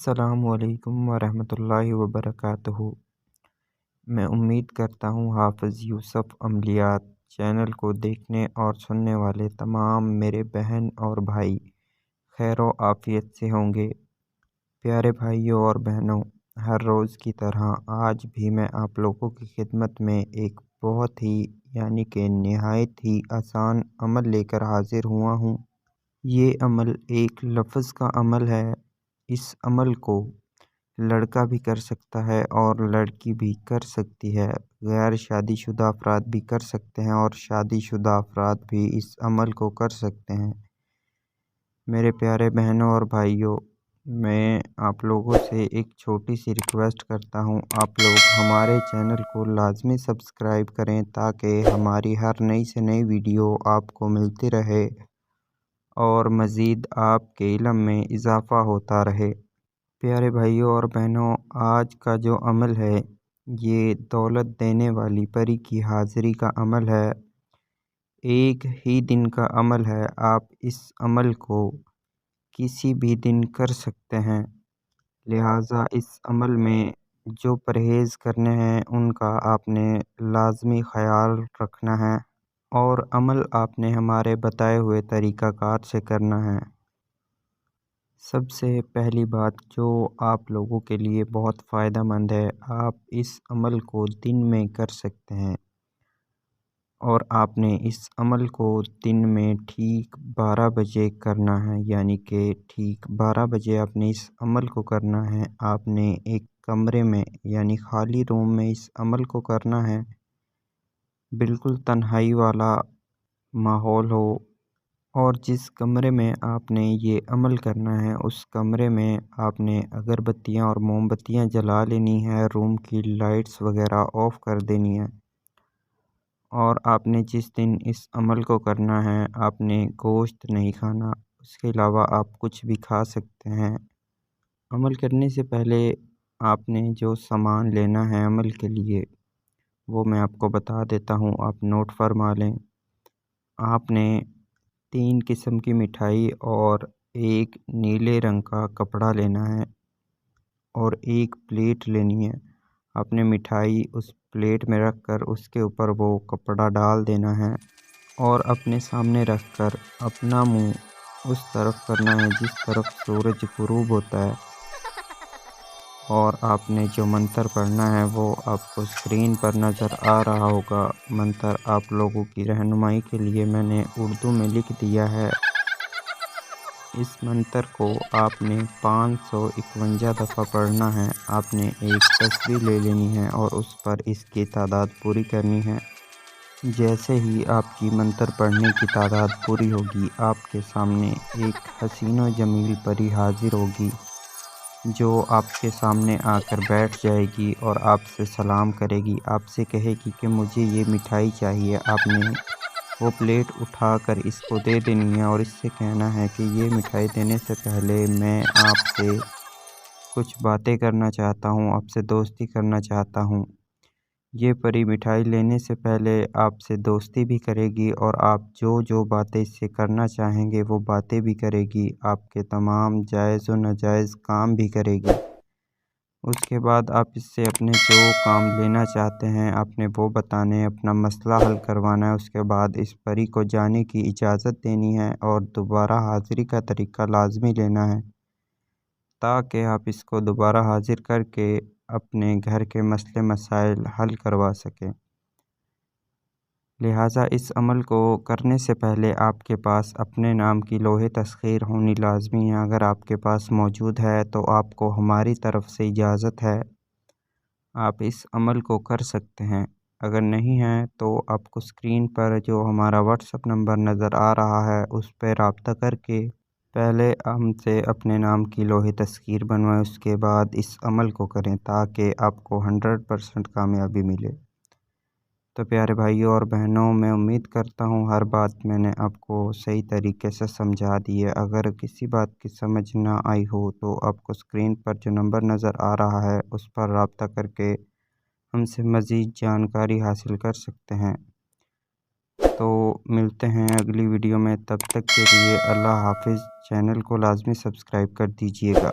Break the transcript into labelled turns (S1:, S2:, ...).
S1: अस्सलामुअलैकुम वरहमतुल्लाहि वबरकातुहू। मैं उम्मीद करता हूँ हाफ़िज़ यूसुफ़ अमलियात चैनल को देखने और सुनने वाले तमाम मेरे बहन और भाई खैर व आफ़ियत से होंगे। प्यारे भाइयों और बहनों, हर रोज़ की तरह आज भी मैं आप लोगों की खिदमत में एक बहुत ही यानी कि निहायत ही आसान अमल लेकर हाज़िर हुआ हूँ। ये अमल एक लफ्ज़ का अमल है। इस अमल को लड़का भी कर सकता है और लड़की भी कर सकती है। गैर शादीशुदा अफराद भी कर सकते हैं और शादीशुदा अफराद भी इस अमल को कर सकते हैं। मेरे प्यारे बहनों और भाइयों, मैं आप लोगों से एक छोटी सी रिक्वेस्ट करता हूँ, आप लोग हमारे चैनल को लाज़मी सब्सक्राइब करें ताकि हमारी हर नई से नई वीडियो आपको मिलती रहे और मज़ीद आपके इल्म में इजाफ़ा होता रहे। प्यारे भाइयों और बहनों, आज का जो अमल है ये दौलत देने वाली परी की हाज़िरी का अमल है। एक ही दिन का अमल है। आप इस अमल को किसी भी दिन कर सकते हैं। लिहाजा इस अमल में जो परहेज़ करने हैं उनका आपने लाज़मी ख़याल रखना है और अमल आपने हमारे बताए हुए तरीक़ाकार से करना है। सबसे पहली बात जो आप लोगों के लिए बहुत फ़ायदेमंद है, आप इस अमल को दिन में कर सकते हैं और आपने इस अमल को दिन में ठीक 12 बजे करना है, यानी कि ठीक 12 बजे आपने इस अमल को करना है। आपने एक कमरे में यानी ख़ाली रूम में इस अमल को करना है। बिल्कुल तन्हाई वाला माहौल हो और जिस कमरे में आपने ये अमल करना है उस कमरे में आपने अगरबत्तियाँ और मोमबत्तियाँ जला लेनी है, रूम की लाइट्स वगैरह ऑफ़ कर देनी है। और आपने जिस दिन इस अमल को करना है आपने गोश्त नहीं खाना, उसके अलावा आप कुछ भी खा सकते हैं। अमल करने से पहले आपने जो सामान लेना है अमल के लिए वो मैं आपको बता देता हूँ, आप नोट फरमा लें। आपने 3 किस्म की मिठाई और एक नीले रंग का कपड़ा लेना है और एक प्लेट लेनी है। आपने मिठाई उस प्लेट में रख कर उसके ऊपर वो कपड़ा डाल देना है और अपने सामने रख कर अपना मुंह उस तरफ करना है जिस तरफ सूरज ग़ुरूब होता है और आपने जो मंत्र पढ़ना है वो आपको स्क्रीन पर नज़र आ रहा होगा। मंत्र आप लोगों की रहनुमाई के लिए मैंने उर्दू में लिख दिया है। इस मंत्र को आपने 551 दफ़ा पढ़ना है। आपने एक तस्बीह ले लेनी है और उस पर इसकी तादाद पूरी करनी है। जैसे ही आपकी मंत्र पढ़ने की तादाद पूरी होगी, आपके सामने एक हसीन व जमील परी हाज़िर होगी जो आपके सामने आकर बैठ जाएगी और आपसे सलाम करेगी। आपसे कहेगी कि मुझे ये मिठाई चाहिए। आपने वो प्लेट उठाकर इसको दे देनी है और इससे कहना है कि ये मिठाई देने से पहले मैं आपसे कुछ बातें करना चाहता हूँ, आपसे दोस्ती करना चाहता हूँ। ये परी मिठाई लेने से पहले आपसे दोस्ती भी करेगी और आप जो बातें इससे करना चाहेंगे वो बातें भी करेगी। आपके तमाम जायज़ व नाजायज़ काम भी करेगी। उसके बाद आप इससे अपने जो काम लेना चाहते हैं आपने वो बताने, अपना मसला हल करवाना है। उसके बाद इस परी को जाने की इजाज़त देनी है और दोबारा हाज़िरी का तरीक़ा लाज़मी लेना है ताकि आप इसको दोबारा हाज़िर करके अपने घर के मसले मसाइल हल करवा सकें। लिहाजा इस अमल को करने से पहले आपके पास अपने नाम की लोहे तस्ख़ीर होनी लाज़मी है। अगर आपके पास मौजूद है तो आपको हमारी तरफ़ से इजाज़त है, आप इस अमल को कर सकते हैं। अगर नहीं है तो आपको स्क्रीन पर जो हमारा व्हाट्सएप नंबर नज़र आ रहा है उस पर रब्ता करके पहले हमसे अपने नाम की लोहे तस्ख़ीर बनवाएं, उसके बाद इस अमल को करें ताकि आपको 100% कामयाबी मिले। तो प्यारे भाइयों और बहनों, मैं उम्मीद करता हूँ हर बात मैंने आपको सही तरीके से समझा दी है। अगर किसी बात की समझ ना आई हो तो आपको स्क्रीन पर जो नंबर नज़र आ रहा है उस पर रब्ता करके हमसे मज़ीद जानकारी हासिल कर सकते हैं। तो मिलते हैं अगली वीडियो में, तब तक के लिए अल्लाह हाफ़िज़। चैनल को लाज़मी सब्सक्राइब कर दीजिएगा।